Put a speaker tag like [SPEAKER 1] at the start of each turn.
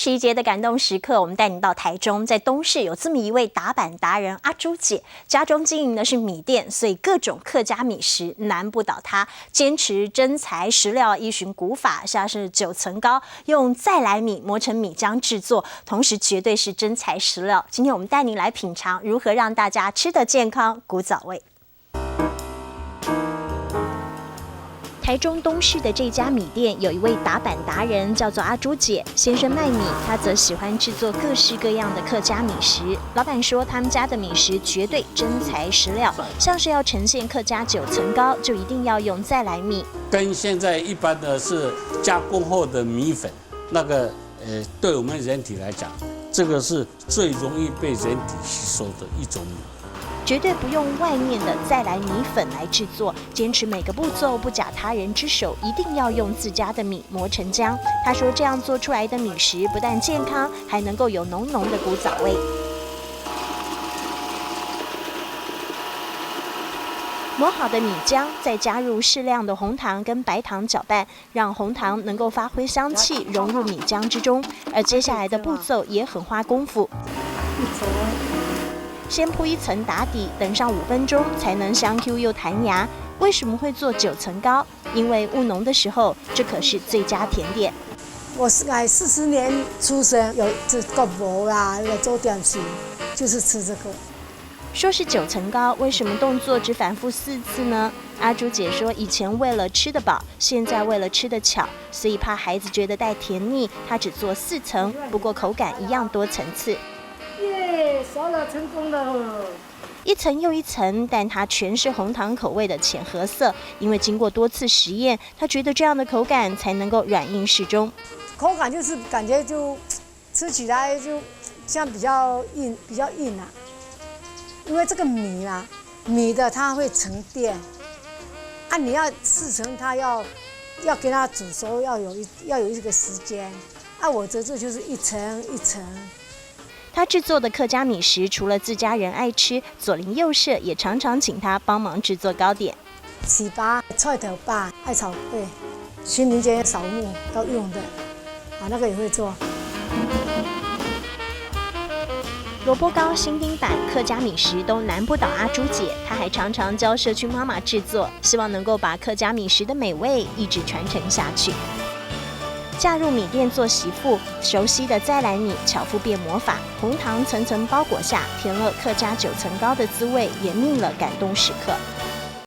[SPEAKER 1] 11节的感动时刻，我们带你到台中，在东市有这么一位打板达人阿朱姐，家中经营的是米店，所以各种客家米食难不倒她。坚持真材实料，依循古法，像是9层糕，用再来米磨成米浆制作，同时绝对是真材实料。今天我们带您来品尝如何让大家吃得健康、古早味。台中东市的这家米店有一位打板达人，叫做阿朱姐。先生卖米，他则喜欢制作各式各样的客家米食。老板说，他们家的米食绝对真材实料，像是要呈现客家9层糕，就一定要用再来米。
[SPEAKER 2] 跟现在一般的是加工后的米粉，那个对我们人体来讲，这个是最容易被人体吸收的一种米。
[SPEAKER 1] 绝对不用外面的再来米粉来制作，坚持每个步骤不假他人之手，一定要用自家的米磨成浆。他说，这样做出来的米食不但健康，还能够有浓浓的古早味。磨好的米浆，再加入适量的红糖跟白糖搅拌，让红糖能够发挥香气，融入米浆之中。而接下来的步骤也很花功夫。先铺一层打底，等上5分钟才能香 Q 又弹牙。为什么会做9层糕？因为务农的时候，这可是最佳甜点。
[SPEAKER 3] 我是40年出生，有这个馍啦，有做点心，就是吃这个。
[SPEAKER 1] 说是9层糕，为什么动作只反复4次呢？阿朱姐说，以前为了吃得饱，现在为了吃得巧，所以怕孩子觉得太甜腻，她只做4层，不过口感一样多层次。
[SPEAKER 3] 耶，烧了，成功了！
[SPEAKER 1] 一层又一层，但它全是红糖口味的浅褐色。因为经过多次实验，他觉得这样的口感才能够软硬适中。
[SPEAKER 3] 口感就是感觉就吃起来就像比较硬啊。因为这个米啊，米的它会沉淀，啊，你要4层，它要给它煮熟，要有一个时间。啊，我这就是一层一层。
[SPEAKER 1] 他制作的客家米食，除了自家人爱吃，左邻右舍也常常请他帮忙制作糕点。
[SPEAKER 3] 糍粑、菜头粑、艾草粿，清明节扫墓要用的，啊，那个也会做。
[SPEAKER 1] 萝卜糕、新丁板、客家米食都难不倒阿朱姐，她还常常教社区妈妈制作，希望能够把客家米食的美味一直传承下去。嫁入米店做媳妇，熟悉的再来米巧妇变魔法，红糖层层包裹下，甜了客家9层糕的滋味，也腻了感动时刻。